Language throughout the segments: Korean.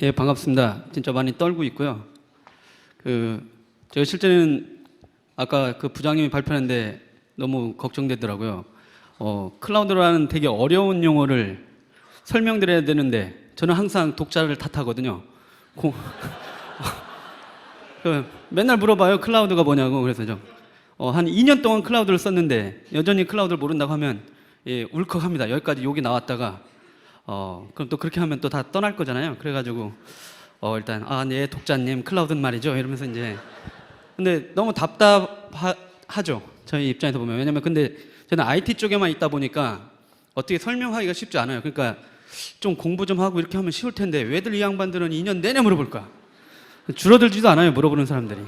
예, 반갑습니다. 진짜 많이 떨고 있고요. 제가 실제는 아까 그 부장님이 발표했는데 너무 걱정되더라고요. 클라우드라는 되게 어려운 용어를 설명드려야 되는데 저는 항상 독자를 탓하거든요. 맨날 물어봐요. 클라우드가 뭐냐고. 그래서 한 2년 동안 클라우드를 썼는데 여전히 클라우드를 모른다고 하면 예, 울컥합니다. 여기까지 욕이 나왔다가 그럼 또 그렇게 하면 또 다 떠날 거잖아요. 그래가지고 일단 네 독자님 클라우드는 말이죠 이러면서 이제 근데 너무 답답하죠. 저희 입장에서 보면. 왜냐면 근데 저는 IT 쪽에만 있다 보니까 어떻게 설명하기가 쉽지 않아요. 그러니까 좀 공부 좀 하고 이렇게 하면 쉬울 텐데 왜들 이 양반들은 2년 내내 물어볼까? 줄어들지도 않아요. 물어보는 사람들이.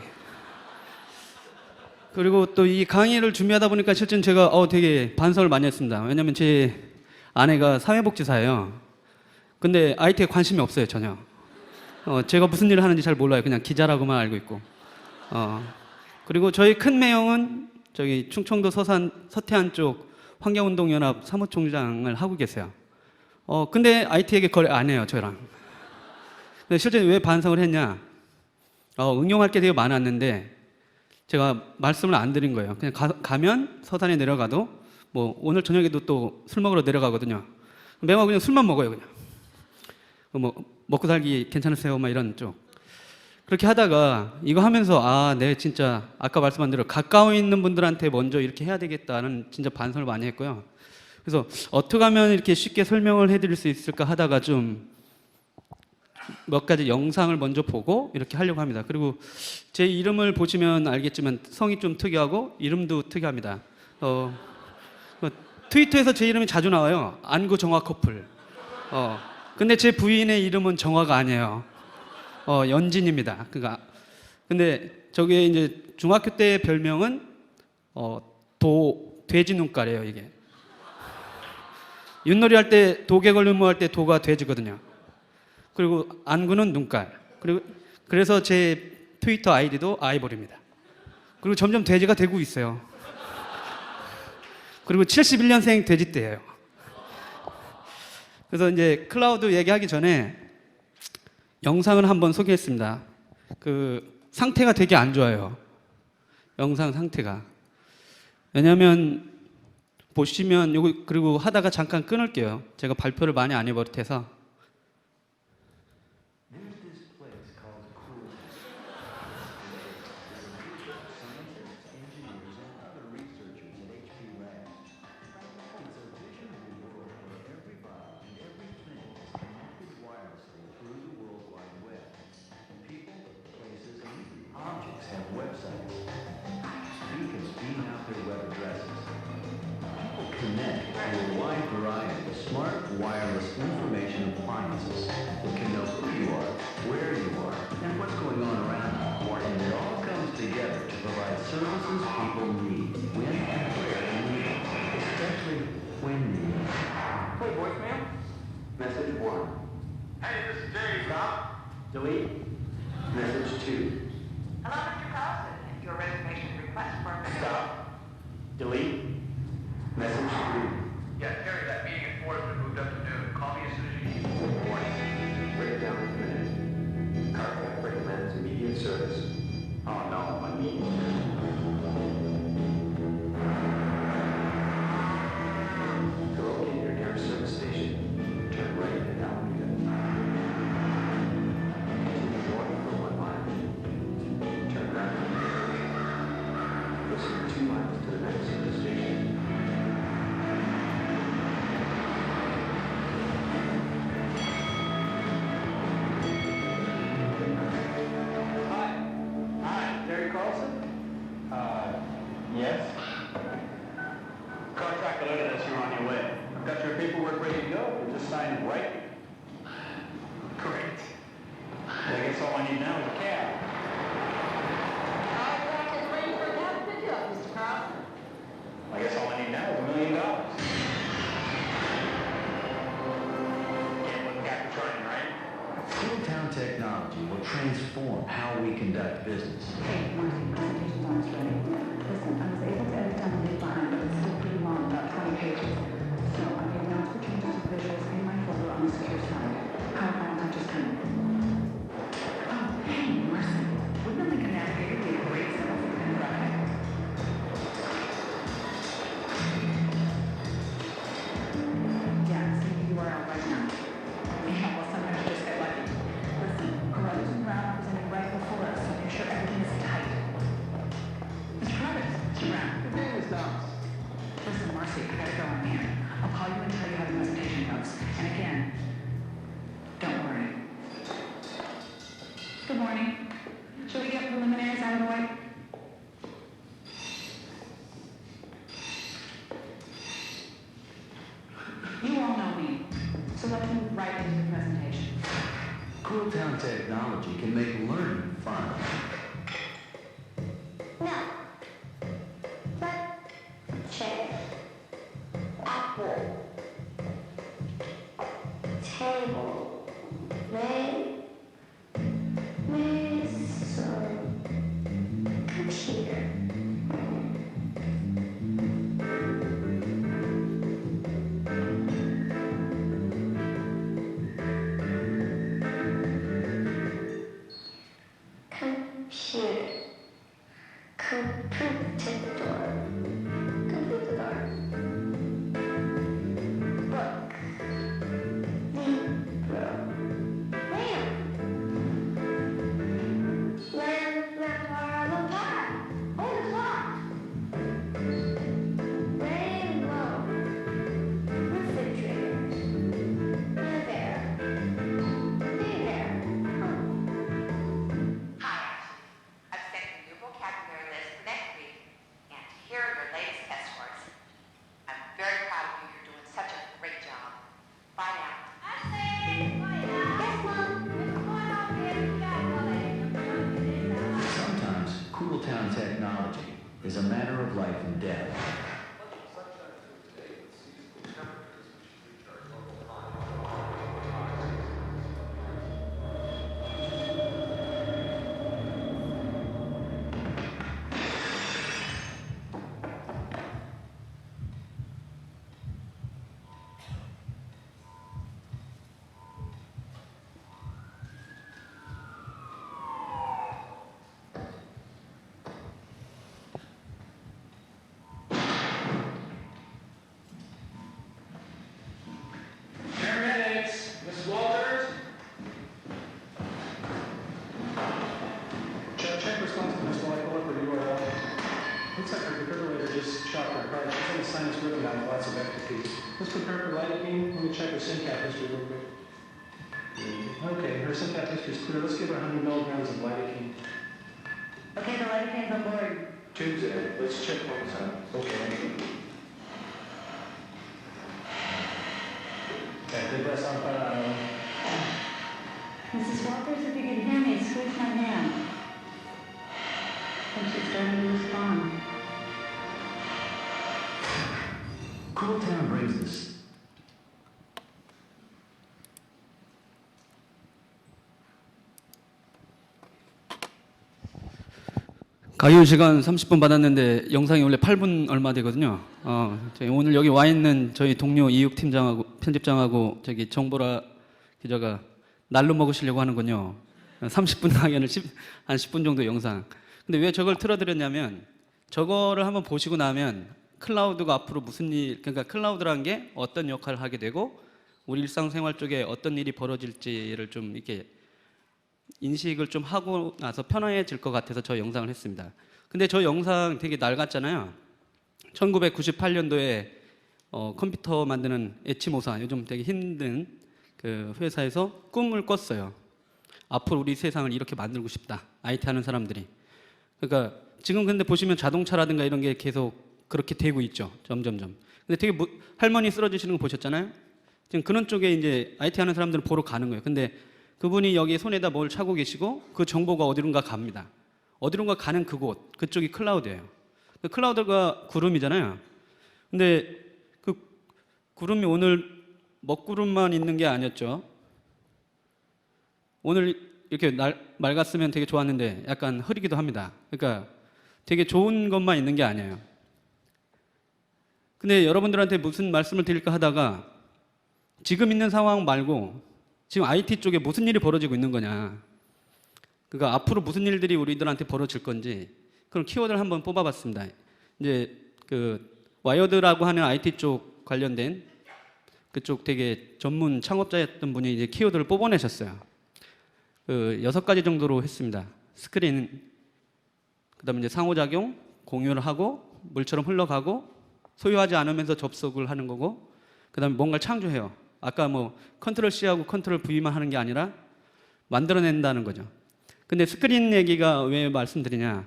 그리고 또 이 강의를 준비하다 보니까 실제는 제가 되게 반성을 많이 했습니다. 왜냐면 제 아내가 사회복지사예요. 근데 IT에 관심이 없어요, 전혀. 제가 무슨 일을 하는지 잘 몰라요. 그냥 기자라고만 알고 있고. 그리고 저희 큰 매형은 저기 충청도 서태안 쪽 환경운동연합 사무총장을 하고 계세요. 근데 IT에게 거래 안 해요, 저랑. 근데 실제 왜 반성을 했냐? 응용할 게 되게 많았는데 제가 말씀을 안 드린 거예요. 그냥 가면 서산에 내려가도 뭐 오늘 저녁에도 또 술 먹으러 내려가거든요. 매번 그냥 술만 먹어요, 그냥. 뭐 먹고 살기 괜찮으세요? 막 이런 쪽. 그렇게 하다가 이거 하면서 네 진짜 아까 말씀한 대로 가까워 있는 분들한테 먼저 이렇게 해야 되겠다는 진짜 반성을 많이 했고요. 그래서 어떻게 하면 이렇게 쉽게 설명을 해드릴 수 있을까 하다가 좀 몇 가지 영상을 먼저 보고 이렇게 하려고 합니다. 그리고 제 이름을 보시면 알겠지만 성이 좀 특이하고 이름도 특이합니다. 트위터에서 제 이름이 자주 나와요. 안구 정화 커플. 근데 제 부인의 이름은 정화가 아니에요. 연진입니다. 그러니까 근데 저게 이제 중학교 때 별명은 돼지 눈깔이에요, 이게. 윷놀이 할 때 도개걸 음모할 때 도가 돼지거든요. 그리고 안구는 눈깔. 그래서 제 트위터 아이디도 아이보리입니다. 그리고 점점 돼지가 되고 있어요. 그리고 71년생 돼지떼예요. 그래서 이제 클라우드 얘기하기 전에 영상을 한번 소개했습니다. 상태가 되게 안 좋아요. 영상 상태가. 왜냐면 보시면 그리고 하다가 잠깐 끊을게요. 제가 발표를 많이 안 해버릇해서. Connect to a wide variety of smart wireless information appliances that can know who you are, where you are, and what's going on around you. And it all comes together to provide services people need when and where they need them, especially when you need them. Play voicemail. Message 1. Hey, this is Dave. Stop. Delete. Message 2. Hello, Mr. Carlson. Your reservation request for a Stop. Delete. Message 3. Yeah, Terry, that meeting at 4 has been moved up to noon. Call me as soon as you need. Warning. Breakdown minute. Carfax recommends immediate service. Oh no, my meeting. To locate your nearest service station, turn right at Alameda. Continue north for 1 mile. Turn right. Proceed 2 miles to the next service station. Hi, Terry Carlson? Yes? Contract letter that you're on your way. I've got your paperwork ready to go. You just sign it right. Great. I guess all I need now is a cab. Contract is ready for a cab to pick you up, Mr. Carlson. I guess all I need now is $1 million. Can't let the guy for trying, right? Town technology will transform how we conduct business. Hey, Marcy, presentation's almost ready. Listen, I was able to edit down the lead behind, but it's still pretty long, about 20 pages. So I made notes for changes to visuals in my folder on the secure side. PowerPoint, not just kind of. Should we get preliminaries out of the way? You all know me, so let's move right into the presentation. Cool Town technology can make learning fun. No. But chair, apple, table, whistle, computer. Computer. Computador. Computador. Book. Libro. Lamp. Lampar. Oh, the clock. Rainbow. Refrigerator. There. There. Oh. Hi, Ashley. I've sent you your vocabulary list for next week, and here are your latest test scores. I'm very proud of you. You're doing such a great job. Bye now. Yes, Mom. Sometimes Cool Town technology is a matter of life and death. Paramedics, Mrs. Walters? Check response to Mr. Michael for URL. Looks like her defibrillator just shocked her heart. She's in a sinus rhythm now with lots of ectopy. Let's prepare for lidocaine. Let me check her SynCap history real quick. Okay, her SynCap history is clear. Let's give her 100 milligrams of lidocaine. Okay, the lidocaine's on board. Tuesday. Let's check one time. Okay. Okay, big breaths on fire. Mrs. Walters, if you can hear me, squeeze my hand. And she's starting to respond. Cool Town brings this. 강연 시간 30분 받았는데 영상이 원래 8분 얼마 되거든요. 저희 오늘 여기 와 있는 저희 동료 이육 팀장하고 편집장하고 저기 정보라 기자가 날로 먹으시려고 하는군요. 30분 강연을 한 10분 정도 영상. 근데 왜 저걸 틀어드렸냐면 저거를 한번 보시고 나면 클라우드가 앞으로 무슨 일, 그러니까 클라우드라는 게 어떤 역할을 하게 되고 우리 일상생활 쪽에 어떤 일이 벌어질지를 좀 이렇게 인식을 좀 하고 나서 편안해질 것 같아서 저 영상을 했습니다. 근데 저 영상 되게 낡았잖아요. 1998년도에 컴퓨터 만드는 에치모사, 요즘 되게 힘든 그 회사에서 꿈을 꿨어요. 앞으로 우리 세상을 이렇게 만들고 싶다. IT 하는 사람들이. 그러니까 지금 근데 보시면 자동차라든가 이런 게 계속 그렇게 되고 있죠. 점점점. 근데 되게 할머니 쓰러지시는 거 보셨잖아요. 지금 그런 쪽에 이제 IT 하는 사람들을 보러 가는 거예요. 근데 그분이 여기 손에다 뭘 차고 계시고 그 정보가 어디론가 갑니다. 어디론가 가는 그곳, 그쪽이 클라우드예요. 그 클라우드가 구름이잖아요. 근데 그 구름이 오늘 먹구름만 있는 게 아니었죠. 오늘 이렇게 맑았으면 되게 좋았는데 약간 흐리기도 합니다. 그러니까 되게 좋은 것만 있는 게 아니에요. 근데 여러분들한테 무슨 말씀을 드릴까 하다가 지금 있는 상황 말고 지금 IT 쪽에 무슨 일이 벌어지고 있는 거냐. 그러니까 앞으로 무슨 일들이 우리들한테 벌어질 건지 그런 키워드를 한번 뽑아봤습니다. 이제 그 와이어드라고 하는 IT 쪽 관련된 그쪽 되게 전문 창업자였던 분이 이제 키워드를 뽑아내셨어요. 그 6가지 정도로 했습니다. 스크린, 그다음에 이제 상호작용, 공유를 하고 물처럼 흘러가고 소유하지 않으면서 접속을 하는 거고, 그다음에 뭔가를 창조해요. 아까 뭐 컨트롤 C하고 컨트롤 V만 하는 게 아니라 만들어낸다는 거죠. 근데 스크린 얘기가 왜 말씀드리냐?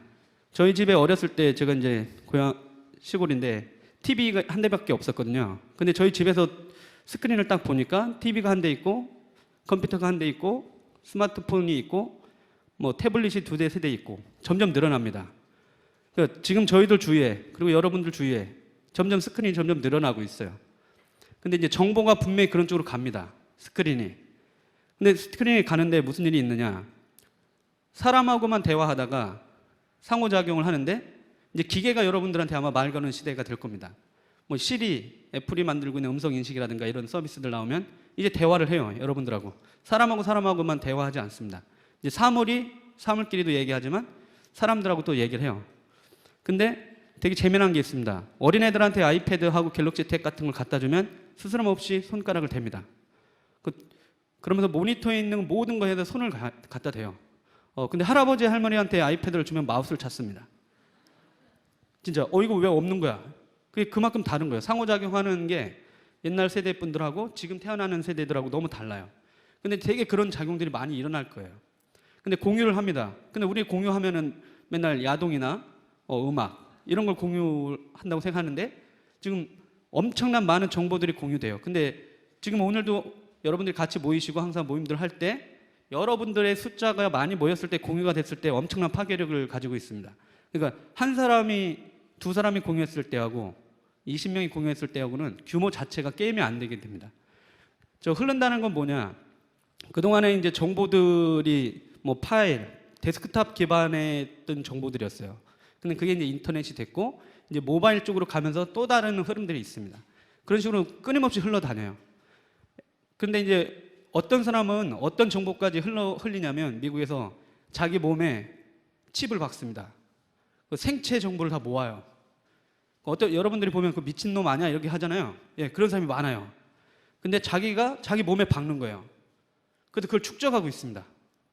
저희 집에 어렸을 때 제가 이제 고향 시골인데 TV가 한 대밖에 없었거든요. 근데 저희 집에서 스크린을 딱 보니까 TV가 한 대 있고 컴퓨터가 한 대 있고 스마트폰이 있고 뭐 태블릿이 2대, 3대 있고 점점 늘어납니다. 그러니까 지금 저희들 주위에 그리고 여러분들 주위에 점점 스크린이 점점 늘어나고 있어요. 근데 이제 정보가 분명히 그런 쪽으로 갑니다. 스크린이. 근데 스크린이 가는데 무슨 일이 있느냐? 사람하고만 대화하다가 상호작용을 하는데 이제 기계가 여러분들한테 아마 말 거는 시대가 될 겁니다. 뭐 시리, 애플이 만들고 있는 음성 인식이라든가 이런 서비스들 나오면 이제 대화를 해요. 여러분들하고. 사람하고만 대화하지 않습니다. 이제 사물끼리도 얘기하지만 사람들하고 또 얘기를 해요. 근데 되게 재미난 게 있습니다. 어린애들한테 아이패드하고 갤럭시 탭 같은 걸 갖다 주면 스스럼 없이 손가락을 댑니다. 그러면서 모니터에 있는 모든 거에다 손을 갖다 대요. 근데 할아버지 할머니한테 아이패드를 주면 마우스를 찾습니다. 진짜 이거 왜 없는 거야? 그게 그만큼 다른 거예요. 상호작용하는 게 옛날 세대 분들하고 지금 태어나는 세대들하고 너무 달라요. 근데 되게 그런 작용들이 많이 일어날 거예요. 근데 공유를 합니다. 근데 우리 공유하면은 맨날 야동이나 음악 이런 걸 공유한다고 생각하는데 지금 엄청난 많은 정보들이 공유돼요. 근데 지금 오늘도 여러분들이 같이 모이시고 항상 모임들 할 때 여러분들의 숫자가 많이 모였을 때 공유가 됐을 때 엄청난 파괴력을 가지고 있습니다. 그러니까 한 사람이 두 사람이 공유했을 때하고 20명이 공유했을 때하고는 규모 자체가 게임이 안 되게 됩니다. 흐른다는 건 뭐냐? 그동안에 이제 정보들이 뭐 파일, 데스크탑 기반의 어떤 정보들이었어요. 근데 그게 이제 인터넷이 됐고 이제 모바일 쪽으로 가면서 또 다른 흐름들이 있습니다. 그런 식으로 끊임없이 흘러다녀요. 근데 이제 어떤 사람은 어떤 정보까지 흘리냐면 미국에서 자기 몸에 칩을 박습니다. 그 생체 정보를 다 모아요. 여러분들이 보면 그 미친놈 아니야? 이렇게 하잖아요. 예, 그런 사람이 많아요. 근데 자기가 자기 몸에 박는 거예요. 그래서 그걸 축적하고 있습니다.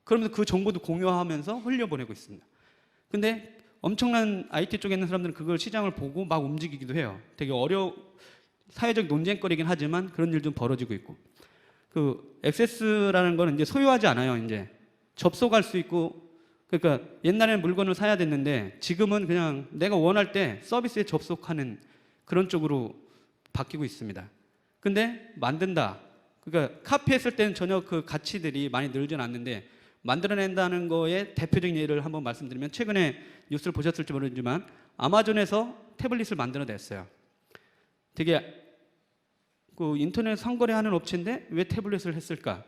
그러면서 그 정보도 공유하면서 흘려보내고 있습니다. 근데 엄청난 IT 쪽에 있는 사람들은 그걸 시장을 보고 막 움직이기도 해요. 되게 사회적 논쟁거리긴 하지만 그런 일 좀 벌어지고 있고. 액세스라는 거는 이제 소유하지 않아요. 이제 접속할 수 있고, 그러니까 옛날에는 물건을 사야 됐는데 지금은 그냥 내가 원할 때 서비스에 접속하는 그런 쪽으로 바뀌고 있습니다. 근데 만든다. 그러니까 카피했을 때는 전혀 그 가치들이 많이 늘진 않는데 만들어낸다는 거에 대표적인 예를 한번 말씀드리면 최근에 뉴스를 보셨을지 모르지만 아마존에서 태블릿을 만들어냈어요. 되게 인터넷 상거래하는 업체인데 왜 태블릿을 했을까?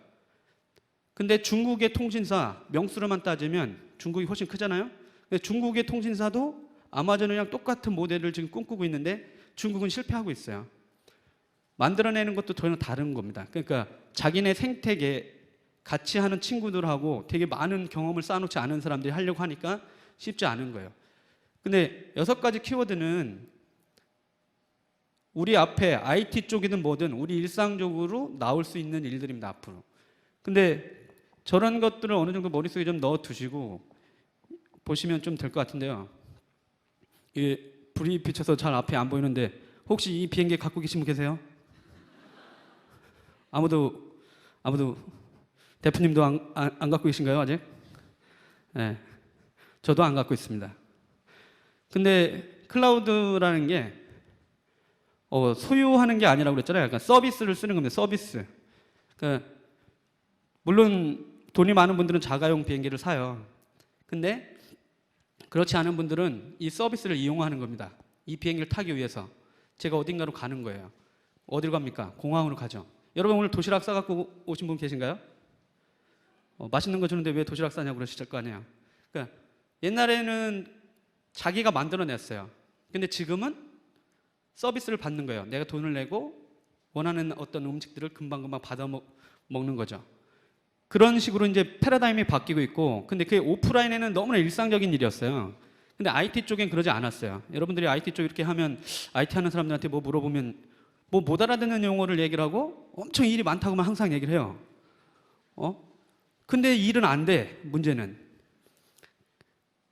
근데 중국의 통신사 명수로만 따지면 중국이 훨씬 크잖아요. 근데 중국의 통신사도 아마존이랑 똑같은 모델을 지금 꿈꾸고 있는데 중국은 실패하고 있어요. 만들어내는 것도 전혀 다른 겁니다. 그러니까 자기네 생태계 같이 하는 친구들하고 되게 많은 경험을 쌓아놓지 않은 사람들이 하려고 하니까 쉽지 않은 거예요. 근데 6가지 키워드는 우리 앞에 IT 쪽이든 뭐든 우리 일상적으로 나올 수 있는 일들입니다. 앞으로. 근데 저런 것들을 어느 정도 머릿속에 좀 넣어 두시고 보시면 좀 될 것 같은데요. 이게 불이 비쳐서 잘 앞에 안 보이는데 혹시 이 비행기 갖고 계신 분 계세요? 아무도 대표님도 안 갖고 계신가요 아직? 네, 저도 안 갖고 있습니다. 근데 클라우드라는 게 소유하는 게 아니라고 그랬잖아요. 그러니까 서비스를 쓰는 겁니다. 서비스. 그러니까 물론 돈이 많은 분들은 자가용 비행기를 사요. 근데 그렇지 않은 분들은 이 서비스를 이용하는 겁니다. 이 비행기를 타기 위해서 제가 어딘가로 가는 거예요. 어디로 갑니까? 공항으로 가죠. 여러분 오늘 도시락 싸갖고 오신 분 계신가요? 맛있는 거 주는데 왜 도시락 싸냐고 그러실 거 아니에요. 그러니까 옛날에는 자기가 만들어냈어요. 근데 지금은 서비스를 받는 거예요. 내가 돈을 내고 원하는 어떤 음식들을 금방금방 받아 먹는 거죠. 그런 식으로 이제 패러다임이 바뀌고 있고, 근데 그게 오프라인에는 너무나 일상적인 일이었어요. 근데 IT 쪽엔 그러지 않았어요. 여러분들이 IT 쪽 이렇게 하면 IT 하는 사람들한테 뭐 물어보면 뭐 못 알아듣는 용어를 얘기를 하고 엄청 일이 많다고만 항상 얘기를 해요. 근데 일은 안 돼. 문제는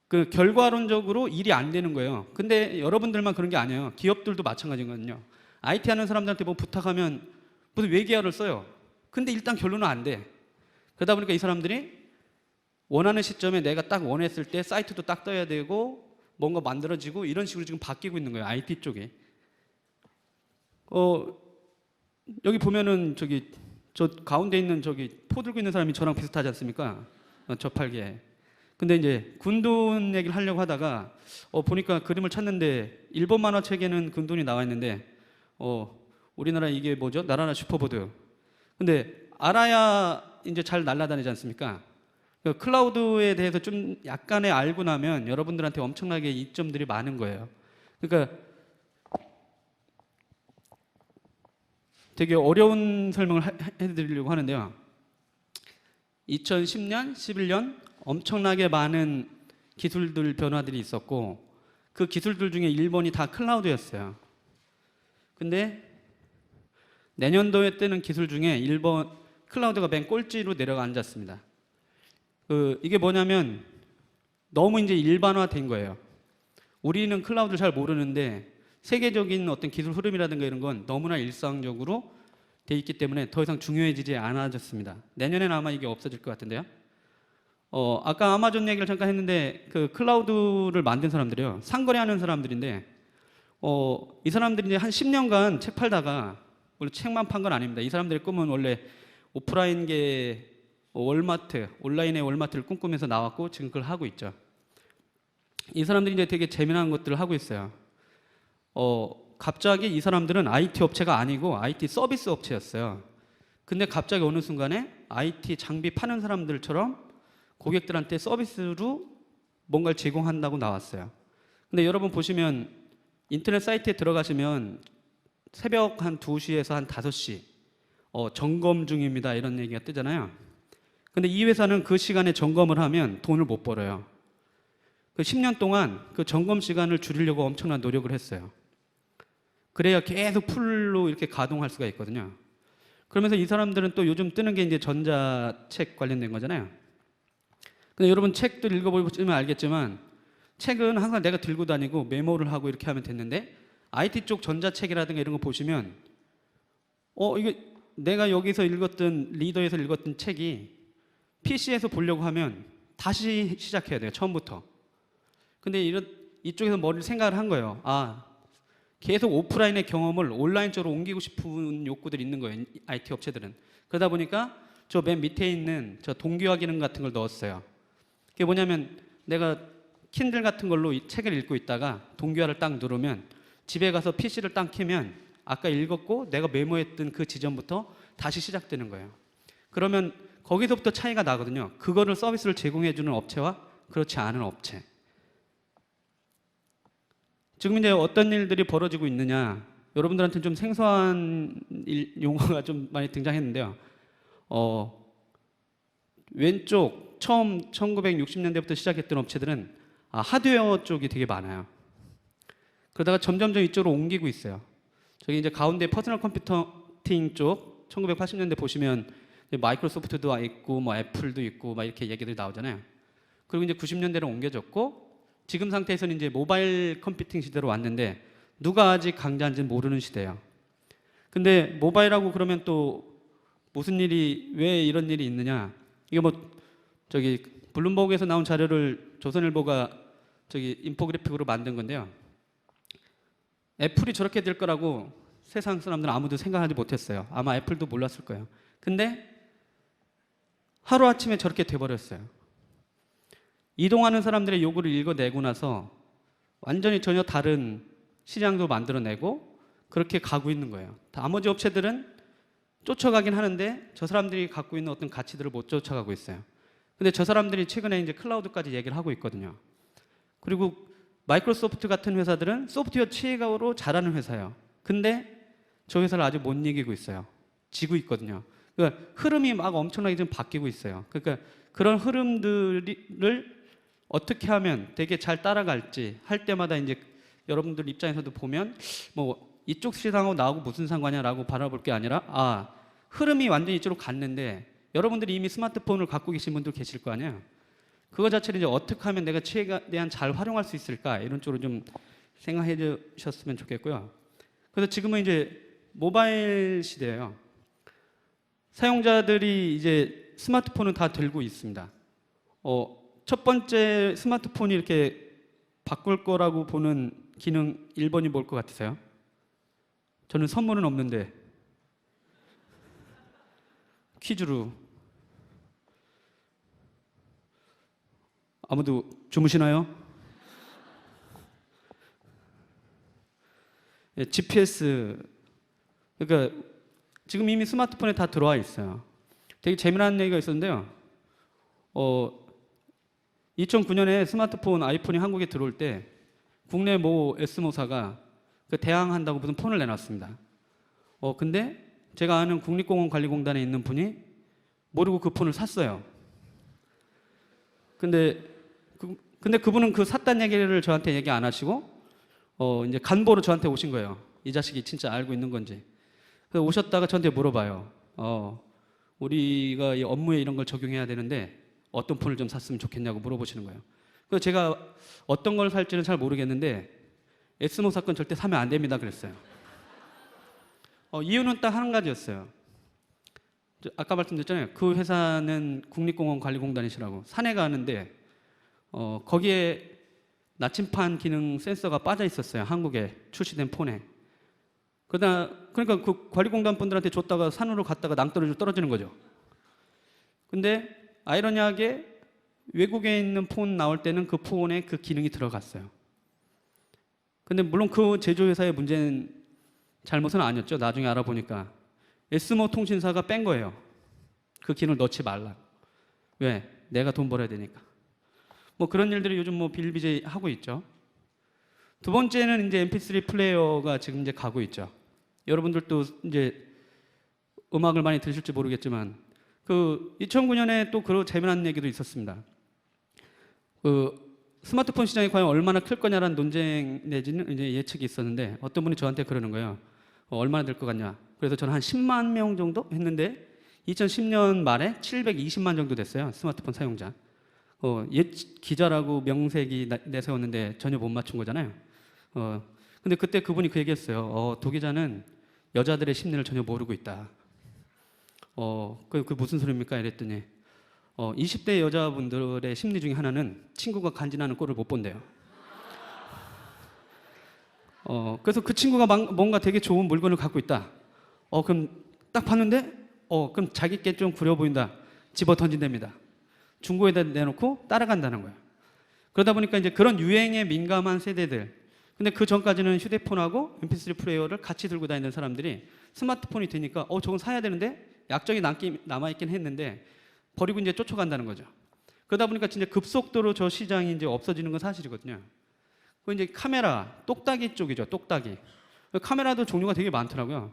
그 결과론적으로 일이 안 되는 거예요. 근데 여러분들만 그런 게 아니에요. 기업들도 마찬가지거든요. IT 하는 사람들한테 뭐 부탁하면 무슨 외계어를 써요. 근데 일단 결론은 안 돼. 그러다 보니까 이 사람들이 원하는 시점에 내가 딱 원했을 때 사이트도 딱 떠야 되고 뭔가 만들어지고 이런 식으로 지금 바뀌고 있는 거예요. IT 쪽에. 여기 보면은 저 가운데 있는 포 들고 있는 사람이 저랑 비슷하지 않습니까? 저팔계. 근데 이제 군돈 얘기를 하려고 하다가 보니까 그림을 찾는데 일본 만화책에는 군돈이 나와 있는데 우리나라 이게 뭐죠? 나라나 슈퍼보드. 근데 알아야 이제 잘 날아다니지 않습니까? 그 클라우드에 대해서 좀 약간의 알고 나면 여러분들한테 엄청나게 이점들이 많은 거예요. 그러니까 되게 어려운 설명을 해드리려고 하는데요. 2010년, 11년 엄청나게 많은 기술들 변화들이 있었고 그 기술들 중에 1번이 다 클라우드였어요. 근데 내년도에 뜨는 기술 중에 1번 클라우드가 맨 꼴찌로 내려가 앉았습니다. 이게 뭐냐면 너무 이제 일반화된 거예요. 우리는 클라우드를 잘 모르는데 세계적인 어떤 기술 흐름이라든가 이런 건 너무나 일상적으로 돼 있기 때문에 더 이상 중요해지지 않아졌습니다. 내년에는 아마 이게 없어질 것 같은데요. 아까 아마존 얘기를 잠깐 했는데 그 클라우드를 만든 사람들이요. 상거래하는 사람들인데 이 사람들이 이제 한 10년간 책 팔다가 원래 책만 판 건 아닙니다. 이 사람들의 꿈은 원래 오프라인계 월마트, 온라인의 월마트를 꿈꾸면서 나왔고 지금 그걸 하고 있죠. 이 사람들이 이제 되게 재미난 것들을 하고 있어요. 갑자기 이 사람들은 IT 업체가 아니고 IT 서비스 업체였어요. 근데 갑자기 어느 순간에 IT 장비 파는 사람들처럼 고객들한테 서비스로 뭔가를 제공한다고 나왔어요. 근데 여러분 보시면 인터넷 사이트에 들어가시면 새벽 한 2시에서 한 5시 점검 중입니다 이런 얘기가 뜨잖아요. 근데 이 회사는 그 시간에 점검을 하면 돈을 못 벌어요. 그 10년 동안 그 점검 시간을 줄이려고 엄청난 노력을 했어요. 그래야 계속 풀로 이렇게 가동할 수가 있거든요. 그러면서 이 사람들은 또 요즘 뜨는 게 이제 전자책 관련된 거잖아요. 근데 여러분 책도 읽어보시면 알겠지만 책은 항상 내가 들고 다니고 메모를 하고 이렇게 하면 됐는데 IT 쪽 전자책이라든가 이런 거 보시면 이게 내가 여기서 읽었던 리더에서 읽었던 책이 PC에서 보려고 하면 다시 시작해야 돼요. 처음부터. 근데 이쪽에서 머리를 생각을 한 거예요. 계속 오프라인의 경험을 온라인 쪽으로 옮기고 싶은 욕구들이 있는 거예요. IT 업체들은. 그러다 보니까 저 맨 밑에 있는 저 동기화 기능 같은 걸 넣었어요. 그게 뭐냐면 내가 킨들 같은 걸로 이 책을 읽고 있다가 동기화를 딱 누르면 집에 가서 PC를 딱 켜면 아까 읽었고 내가 메모했던 그 지점부터 다시 시작되는 거예요. 그러면 거기서부터 차이가 나거든요. 그거를 서비스를 제공해주는 업체와 그렇지 않은 업체. 지금 이제 어떤 일들이 벌어지고 있느냐. 여러분들한테는 좀 생소한 용어가 좀 많이 등장했는데요. 왼쪽 처음 1960년대부터 시작했던 업체들은 하드웨어 쪽이 되게 많아요. 그러다가 점점점 이쪽으로 옮기고 있어요. 저기 이제 가운데 퍼스널 컴퓨팅 쪽 1980년대 보시면 마이크로소프트도 있고 뭐 애플도 있고 막 이렇게 얘기들이 나오잖아요. 그리고 이제 90년대로 옮겨졌고 지금 상태에서는 이제 모바일 컴퓨팅 시대로 왔는데 누가 아직 강자인지는 모르는 시대예요. 근데 모바일하고 그러면 또 무슨 일이 왜 이런 일이 있느냐? 이게 뭐 저기 블룸버그에서 나온 자료를 조선일보가 저기 인포그래픽으로 만든 건데요. 애플이 저렇게 될 거라고 세상 사람들은 아무도 생각하지 못했어요. 아마 애플도 몰랐을 거예요. 근데 하루아침에 저렇게 돼버렸어요. 이동하는 사람들의 요구를 읽어내고 나서 완전히 전혀 다른 시장도 만들어내고 그렇게 가고 있는 거예요. 나머지 업체들은 쫓아가긴 하는데 저 사람들이 갖고 있는 어떤 가치들을 못 쫓아가고 있어요. 근데 저 사람들이 최근에 이제 클라우드까지 얘기를 하고 있거든요. 그리고 마이크로소프트 같은 회사들은 소프트웨어 최고로 잘하는 회사예요. 근데 저 회사를 아직 못 이기고 있어요. 지고 있거든요. 그러니까 흐름이 막 엄청나게 좀 바뀌고 있어요. 그러니까 그런 흐름들을 어떻게 하면 되게 잘 따라갈지 할 때마다 이제 여러분들 입장에서도 보면 뭐 이쪽 시장하고 나하고 무슨 상관이야라고 바라볼 게 아니라 흐름이 완전히 이쪽으로 갔는데 여러분들이 이미 스마트폰을 갖고 계신 분들 계실 거 아니에요. 그거 자체를 이제 어떻게 하면 내가 최대한 잘 활용할 수 있을까 이런 쪽으로 좀 생각해 주셨으면 좋겠고요. 그래서 지금은 이제 모바일 시대예요. 사용자들이 이제 스마트폰은 다 들고 있습니다. 첫 번째 스마트폰이 이렇게 바꿀 거라고 보는 기능 1번이 뭘 것 같으세요? 저는 선물은 없는데 퀴즈로. 아무도 주무시나요? 예, GPS. 그러니까 지금 이미 스마트폰에 다 들어와 있어요. 되게 재미난 얘기가 있었는데요. 2009년에 스마트폰 아이폰이 한국에 들어올 때 국내 모 S모사가 그 대항한다고 무슨 폰을 내놨습니다. 근데 제가 아는 국립공원관리공단에 있는 분이 모르고 그 폰을 샀어요. 근데 그분은 그 샀다는 얘기를 저한테 얘기 안 하시고 이제 간보로 저한테 오신 거예요. 이 자식이 진짜 알고 있는 건지. 그래서 오셨다가 저한테 물어봐요. 우리가 이 업무에 이런 걸 적용해야 되는데 어떤 폰을 좀 샀으면 좋겠냐고 물어보시는 거예요. 그래서 제가 어떤 걸 살지는 잘 모르겠는데 S모 사건 절대 사면 안 됩니다 그랬어요. 이유는 딱 한 가지였어요. 아까 말씀드렸잖아요. 그 회사는 국립공원관리공단이시라고 산에 가는데 거기에 나침판 기능 센서가 빠져 있었어요. 한국에 출시된 폰에. 그러니까 그 관리공단 분들한테 줬다가 산으로 갔다가 낭떠러지로 떨어지는 거죠. 근데 아이러니하게 외국에 있는 폰 나올 때는 그 폰에 그 기능이 들어갔어요. 근데 물론 그 제조회사의 문제는 잘못은 아니었죠. 나중에 알아보니까 S모 통신사가 뺀 거예요. 그 기능을 넣지 말라. 왜? 내가 돈 벌어야 되니까. 뭐 그런 일들이 요즘 뭐 비일비재 하고 있죠. 두 번째는 이제 MP3 플레이어가 지금 이제 가고 있죠. 여러분들도 이제 음악을 많이 들으실지 모르겠지만 그 2009년에 또 그런 재미난 얘기도 있었습니다. 그 스마트폰 시장이 과연 얼마나 클 거냐라는 논쟁 내지는 이제 예측이 있었는데 어떤 분이 저한테 그러는 거예요. 얼마나 될 것 같냐. 그래서 저는 한 10만 명 정도 했는데 2010년 말에 720만 정도 됐어요. 스마트폰 사용자. 옛 기자라고 명색이 내세웠는데 전혀 못 맞춘 거잖아요. 근데 그때 그분이 그 얘기했어요. 도 기자는 여자들의 심리를 전혀 모르고 있다. 그 무슨 소리입니까? 이랬더니 20대 여자분들의 심리 중에 하나는 친구가 간지나는 꼴을 못 본대요. 그래서 그 친구가 뭔가 되게 좋은 물건을 갖고 있다. 그럼 딱 봤는데 그럼 자기께 좀 구려 보인다. 집어 던진답니다. 중고에다 내놓고 따라간다는 거예요. 그러다 보니까 이제 그런 유행에 민감한 세대들. 근데 그 전까지는 휴대폰하고 MP3 플레이어를 같이 들고 다니는 사람들이 스마트폰이 되니까 저건 사야 되는데 약정이 남아있긴 했는데 버리고 이제 쫓아간다는 거죠. 그러다 보니까 진짜 급속도로 저 시장이 이제 없어지는 건 사실이거든요. 그 이제 카메라, 똑딱이 쪽이죠. 똑딱이. 카메라도 종류가 되게 많더라고요.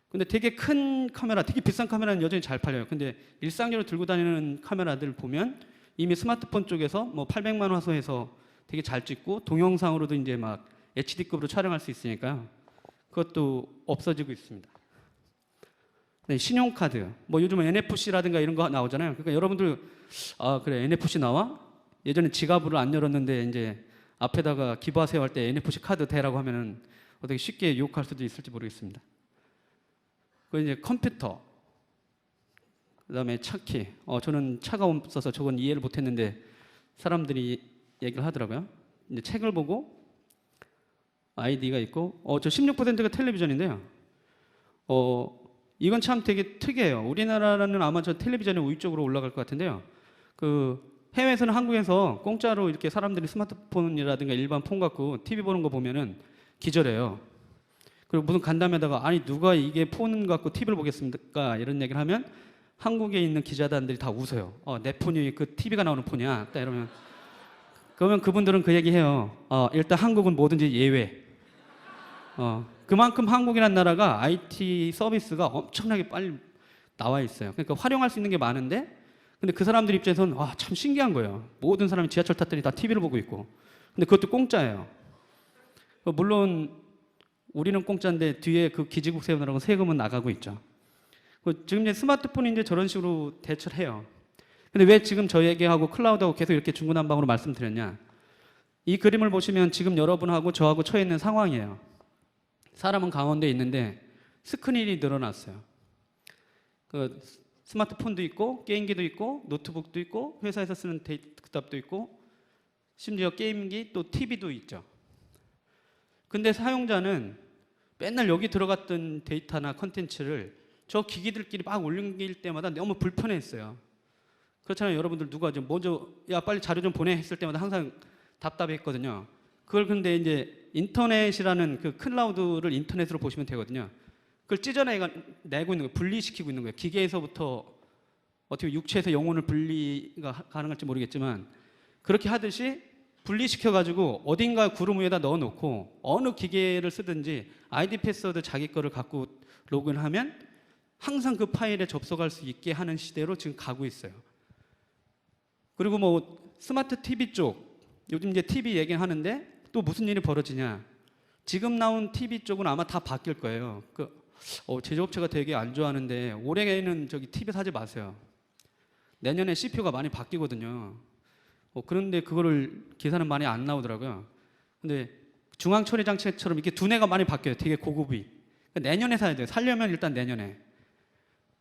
근데 되게 큰 카메라, 되게 비싼 카메라는 여전히 잘 팔려요. 근데 일상적으로 들고 다니는 카메라들 보면 이미 스마트폰 쪽에서 뭐 800만 화소해서 되게 잘 찍고 동영상으로도 이제 막 HD급으로 촬영할 수 있으니까요. 그것도 없어지고 있습니다. 네, 신용카드, 뭐 요즘은 NFC라든가 이런 거 나오잖아요. 그러니까 여러분들 그래 NFC 나와? 예전에 지갑을 안 열었는데 이제 앞에다가 기부하세요 할 때 NFC 카드 대라고 하면은 어떻게 쉽게 유혹할 수도 있을지 모르겠습니다. 그 이제 컴퓨터, 그다음에 차키. 저는 차가 없어서 저건 이해를 못했는데 사람들이 얘기를 하더라고요. 이제 책을 보고 아이디가 있고, 저 16%가 텔레비전인데요. 이건 참 되게 특이해요. 우리나라는 아마 저 텔레비전의 우위 쪽으로 올라갈 것 같은데요. 그 해외에서는 한국에서 공짜로 이렇게 사람들이 스마트폰이라든가 일반 폰 갖고 TV 보는 거 보면은 기절해요. 그리고 무슨 간담회다가 아니 누가 이게 폰 갖고 TV를 보겠습니까? 이런 얘기를 하면 한국에 있는 기자단들이 다 웃어요. 내 폰이 그 TV가 나오는 폰이야. 딱 이러면 그러면 그분들은 그 얘기해요. 일단 한국은 뭐든지 예외. 그만큼 한국이라는 나라가 IT 서비스가 엄청나게 빨리 나와 있어요. 그러니까 활용할 수 있는 게 많은데 근데 그 사람들 입장에서는 참 신기한 거예요. 모든 사람이 지하철 탔더니 다 TV를 보고 있고 근데 그것도 공짜예요. 물론 우리는 공짜인데 뒤에 그 기지국 세우느라고 세금은 나가고 있죠. 지금 이제 스마트폰이 이제 저런 식으로 대처를 해요. 근데 왜 지금 저에게하고 클라우드하고 계속 이렇게 중구난방으로 말씀드렸냐? 이 그림을 보시면 지금 여러분하고 저하고 처해 있는 상황이에요. 사람은 가운데 있는데 스크린이 늘어났어요. 그 스마트폰도 있고 게임기도 있고 노트북도 있고 회사에서 쓰는 데이터탑도 있고 심지어 게임기 또 TV도 있죠. 근데 사용자는 맨날 여기 들어갔던 데이터나 컨텐츠를 저 기기들끼리 막 올릴 때마다 너무 불편했어요. 그렇잖아요. 여러분들 누가 좀 먼저 야 빨리 자료 좀 보내 했을 때마다 항상 답답했거든요. 그걸 근데 이제 인터넷이라는 그 클라우드를 인터넷으로 보시면 되거든요. 그걸 찢어내고 있는 거예요. 분리시키고 있는 거예요. 기계에서부터 어떻게 육체에서 영혼을 분리가 가능할지 모르겠지만 그렇게 하듯이 분리시켜가지고 어딘가 구름 위에다 넣어놓고 어느 기계를 쓰든지 아이디 패스워드 자기 거를 갖고 로그인하면 항상 그 파일에 접속할 수 있게 하는 시대로 지금 가고 있어요. 그리고 뭐 스마트 TV 쪽 요즘 이제 TV 얘기하는데 또 무슨 일이 벌어지냐? 지금 나온 TV 쪽은 아마 다 바뀔 거예요. 제조업체가 되게 안 좋아하는데 올해에는 저기 TV 사지 마세요. 내년에 CPU가 많이 바뀌거든요. 그런데 그거를 계산은 많이 안 나오더라고요. 근데 중앙 처리 장치처럼 이렇게 두뇌가 많이 바뀌어요. 되게 고급이. 그러니까 내년에 사야 돼요. 살려면 일단 내년에.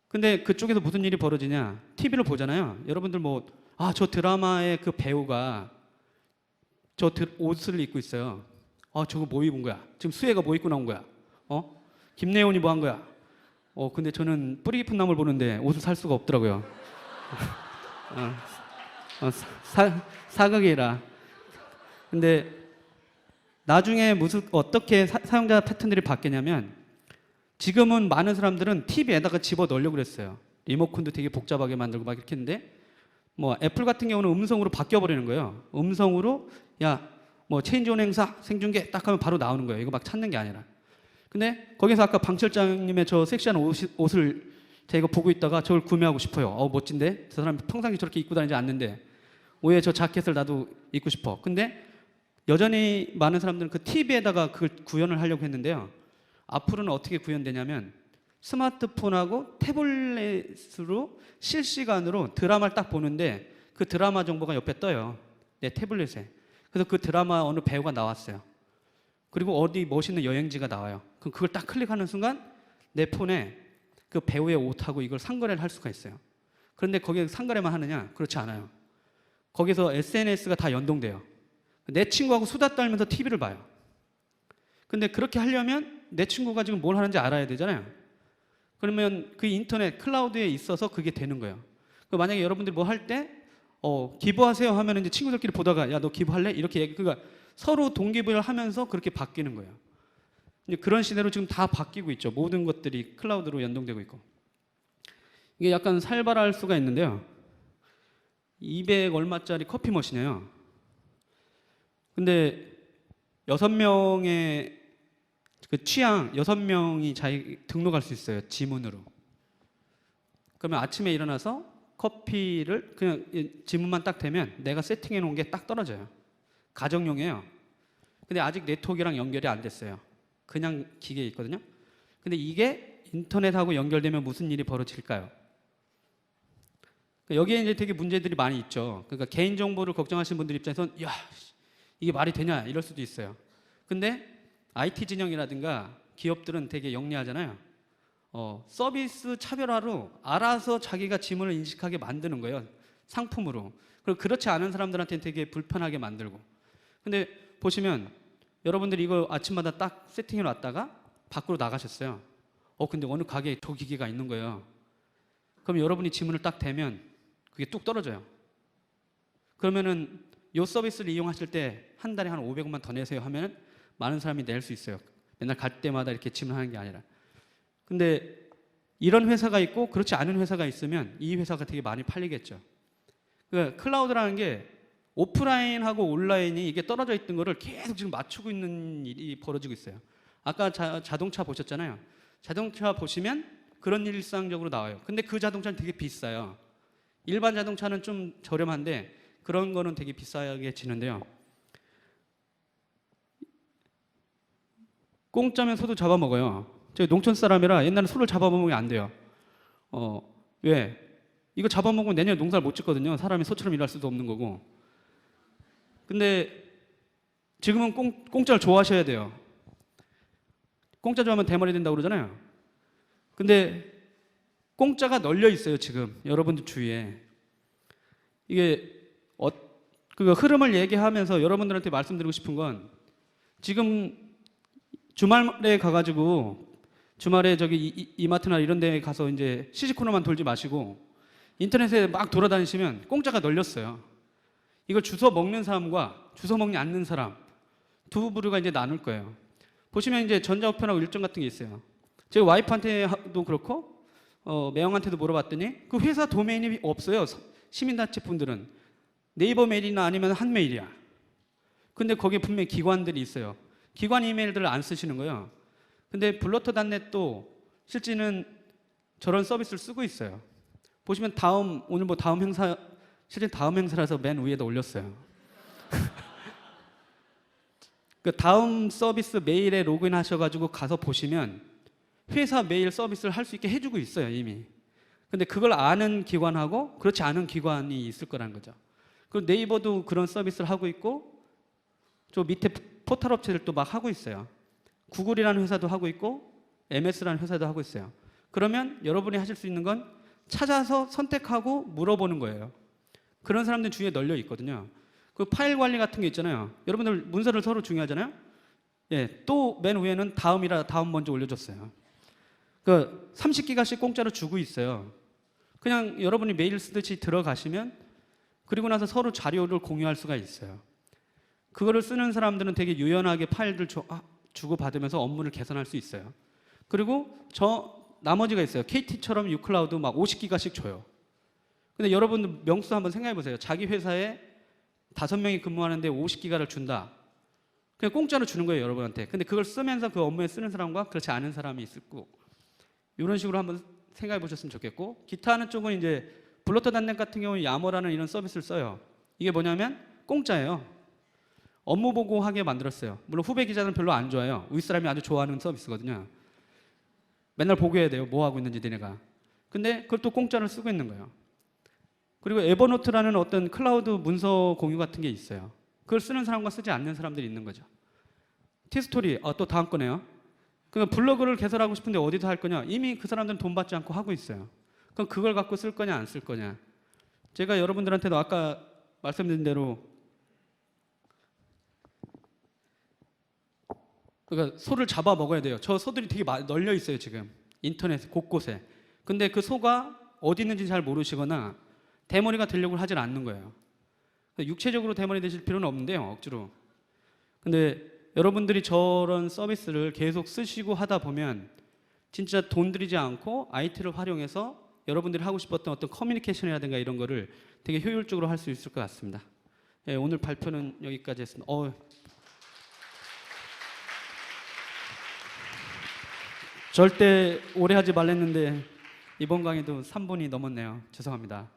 근데 그쪽에서 무슨 일이 벌어지냐? TV를 보잖아요. 여러분들 저 드라마의 그 배우가 옷을 입고 있어요. 저거 뭐 입은 거야? 지금 수혜가 뭐 입고 나온 거야? 김래원이 뭐 한 거야? 근데 저는 뿌리 깊은 나무를 보는데 옷을 살 수가 없더라고요. 사극이라. 근데 나중에 어떻게 사용자 패턴들이 바뀌냐면 지금은 많은 사람들은 TV에다가 집어 넣으려고 그랬어요. 리모컨도 되게 복잡하게 만들고 막 이렇게 했는데 애플 같은 경우는 음성으로 바뀌어 버리는 거예요. 음성으로 체인지온 행사 생중계 딱 하면 바로 나오는 거예요. 이거 막 찾는 게 아니라. 근데 거기서 아까 방 실장님의 저 섹시한 옷을 제가 보고 있다가 저걸 구매하고 싶어요. 멋진데? 저 사람이 평상시 저렇게 입고 다니지 않는데 왜 저 자켓을 나도 입고 싶어. 근데 여전히 많은 사람들은 그 TV에다가 그걸 구현을 하려고 했는데요. 앞으로는 어떻게 구현되냐면 스마트폰하고 태블릿으로 실시간으로 드라마를 딱 보는데 그 드라마 정보가 옆에 떠요. 내 태블릿에. 그래서 그 드라마 어느 배우가 나왔어요. 그리고 어디 멋있는 여행지가 나와요. 그럼 그걸 딱 클릭하는 순간 내 폰에 그 배우의 옷하고 이걸 상거래를 할 수가 있어요. 그런데 거기에 상거래만 하느냐? 그렇지 않아요. 거기서 SNS가 다 연동돼요. 내 친구하고 수다 떨면서 TV를 봐요. 근데 그렇게 하려면 내 친구가 지금 뭘 하는지 알아야 되잖아요. 그러면 그 인터넷 클라우드에 있어서 그게 되는 거예요. 만약에 여러분들이 뭐 할 때 기부하세요 하면 이제 친구들끼리 보다가 야 너 기부할래? 이렇게 그러니까 서로 동기부여를 하면서 그렇게 바뀌는 거예요. 이제 그런 시대로 지금 다 바뀌고 있죠. 모든 것들이 클라우드로 연동되고 있고. 이게 약간 살벌할 수가 있는데요. 200 얼마짜리 커피 머신이에요. 근데 6명의 그 취향 6명이 자기 등록할 수 있어요. 지문으로. 그러면 아침에 일어나서 커피를 그냥 지문만 딱 대면 내가 세팅해 놓은 게 딱 떨어져요. 가정용이에요. 근데 아직 네트워크랑 연결이 안 됐어요. 그냥 기계에 있거든요. 근데 이게 인터넷하고 연결되면 무슨 일이 벌어질까요? 여기에 이제 되게 문제들이 많이 있죠. 그러니까 개인정보를 걱정하시는 분들 입장에서는 야, 이게 말이 되냐 이럴 수도 있어요. 근데 IT 진영이라든가 기업들은 되게 영리하잖아요. 서비스 차별화로 알아서 자기가 지문을 인식하게 만드는 거예요. 상품으로. 그리고 그렇지 않은 사람들한테는 되게 불편하게 만들고. 근데 보시면 여러분들이 이거 아침마다 딱 세팅해 놨다가 밖으로 나가셨어요. 근데 어느 가게에 저 기계가 있는 거예요. 그럼 여러분이 지문을 딱 대면 그게 뚝 떨어져요. 그러면은 이 서비스를 이용하실 때 한 달에 한 500원만 더 내세요 하면 많은 사람이 낼 수 있어요. 맨날 갈 때마다 이렇게 지문하는 게 아니라. 근데 이런 회사가 있고 그렇지 않은 회사가 있으면 이 회사가 되게 많이 팔리겠죠. 그러니까 클라우드라는 게 오프라인하고 온라인이 이게 떨어져 있던 거를 계속 지금 맞추고 있는 일이 벌어지고 있어요. 아까 자동차 보셨잖아요. 자동차 보시면 그런 일이 일상적으로 나와요. 근데 그 자동차는 되게 비싸요. 일반 자동차는 좀 저렴한데 그런 거는 되게 비싸게 지는데요. 공짜면 소도 잡아먹어요. 제가 농촌 사람이라 옛날에 소를 잡아먹으면 안 돼요. 왜? 이거 잡아먹으면 내년에 농사를 못 짓거든요. 사람이 소처럼 일할 수도 없는 거고. 근데 지금은 공짜를 좋아하셔야 돼요. 공짜 좋아하면 대머리 된다고 그러잖아요. 근데 공짜가 널려 있어요 지금 여러분들 주위에. 이게 그 흐름을 얘기하면서 여러분들한테 말씀드리고 싶은 건 지금 주말에 가가지고 주말에 저기 이마트나 이런 데 가서 이제 시시코너만 돌지 마시고 인터넷에 막 돌아다니시면 공짜가 널렸어요. 이걸 주워 먹는 사람과 주워 먹지 않는 사람 두 부류가 이제 나눌 거예요. 보시면 이제 전자우편하고 일정 같은 게 있어요. 제가 와이프한테도 그렇고 매형한테도 물어봤더니 그 회사 도메인이 없어요. 시민단체 분들은 네이버 메일이나 아니면 한메일이야. 근데 거기에 분명히 기관들이 있어요. 기관 이메일들을 안 쓰시는 거예요. 근데 블러터닷넷도 실제는 저런 서비스를 쓰고 있어요. 보시면 오늘 뭐 다음 행사 실제 다음 행사라서 맨 위에다 올렸어요. 그 다음 서비스 메일에 로그인 하셔가지고 가서 보시면 회사 메일 서비스를 할 수 있게 해주고 있어요 이미. 근데 그걸 아는 기관하고 그렇지 않은 기관이 있을 거라는 거죠. 그리고 네이버도 그런 서비스를 하고 있고 저 밑에 포털 업체들도 막 하고 있어요. 구글이라는 회사도 하고 있고 MS라는 회사도 하고 있어요. 그러면 여러분이 하실 수 있는 건 찾아서 선택하고 물어보는 거예요. 그런 사람들 주위에 널려 있거든요. 그 파일 관리 같은 게 있잖아요. 여러분들 문서를 서로 중요하잖아요. 예, 또 맨 위에는 다음이라 다음 먼저 올려줬어요. 그 30기가씩 공짜로 주고 있어요. 그냥 여러분이 메일 쓰듯이 들어가시면 그리고 나서 서로 자료를 공유할 수가 있어요. 그거를 쓰는 사람들은 되게 유연하게 파일들 주고 받으면서 업무를 개선할 수 있어요. 그리고 나머지가 있어요. KT처럼 유클라우드 막 50기가씩 줘요. 근데 여러분 명수 한번 생각해 보세요. 자기 회사에 5명이 근무하는데 50기가를 준다. 그냥 공짜로 주는 거예요, 여러분한테. 근데 그걸 쓰면서 그 업무에 쓰는 사람과 그렇지 않은 사람이 있을 거고. 이런 식으로 한번 생각해 보셨으면 좋겠고, 기타 하는 쪽은 이제 블러터닷넷 같은 경우는 야머라는 이런 서비스를 써요. 이게 뭐냐면 공짜예요. 업무 보고하게 만들었어요. 물론 후배 기자들은 별로 안 좋아해요. 윗사람이 아주 좋아하는 서비스거든요. 맨날 보고해야 돼요. 뭐 하고 있는지 니네가. 근데 그걸 또 공짜로 쓰고 있는 거예요. 그리고 에버노트라는 어떤 클라우드 문서 공유 같은 게 있어요. 그걸 쓰는 사람과 쓰지 않는 사람들이 있는 거죠. 티스토리, 또 다음 거네요. 그러니까 블로그를 개설하고 싶은데 어디서 할 거냐? 이미 그 사람들은 돈 받지 않고 하고 있어요. 그럼 그걸 갖고 쓸 거냐 안 쓸 거냐? 제가 여러분들한테도 아까 말씀드린 대로 그러니까 소를 잡아 먹어야 돼요. 저 소들이 되게 널려 있어요 지금 인터넷 곳곳에. 근데 그 소가 어디 있는지 잘 모르시거나 대머리가 되려고 하질 않는 거예요. 육체적으로 대머리 되실 필요는 없는데요, 억지로. 근데 여러분들이 저런 서비스를 계속 쓰시고 하다 보면 진짜 돈 들이지 않고 IT를 활용해서 여러분들이 하고 싶었던 어떤 커뮤니케이션이라든가 이런 거를 되게 효율적으로 할 수 있을 것 같습니다. 예, 오늘 발표는 여기까지 했습니다. 절대 오래 하지 말랬는데 이번 강의도 3분이 넘었네요. 죄송합니다.